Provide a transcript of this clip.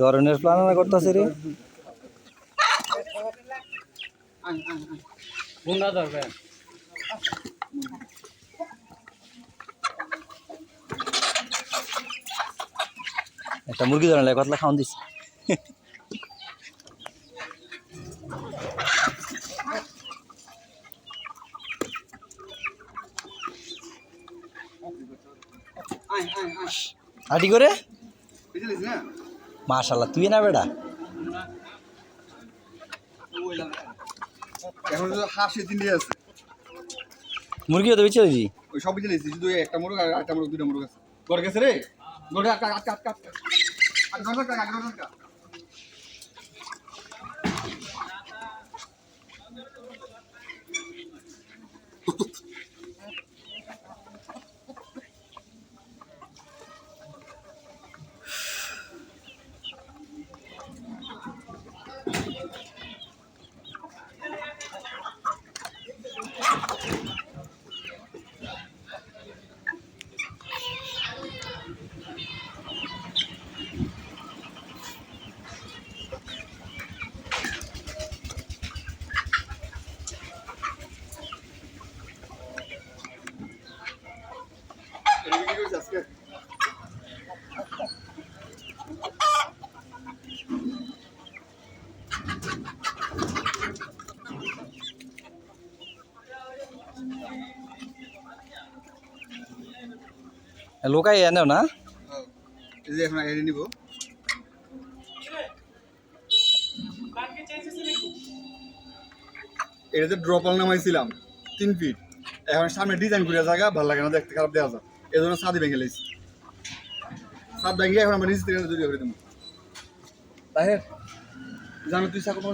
ধরনের প্ল্যান করতেছে রে একটা মুরগি ধরনের কতলা খাওয়ান দিস আটি করে মাশাআল্লাহ তুই না বেটা এখন তো হাসি তিনটে আছে মুরগিও তো বেঁচে দিই ওই সব বিচে শুধু একটা মোরগ আর একটা মোরগ দুইটা মোরগ আছে গড় গেছে রে গড় আটকা আটকা আটকা আর গড় আটকা গড় আটকা লোকাই এনেও না এই যে এখন এনে নিব এটাতে ড্রপাল নামাইছিলাম 3 ফিট এখন সামনে ডিজাইন করে জায়গা ভালো লাগে না দেখতে খারাপ দেওয়া যায় এই জন্য ছাদি ভেঙে লেছি ছাদ ভেঙে এখন আমরা নিচ থেকে তৈরি করে দেবো তাই জানো তুই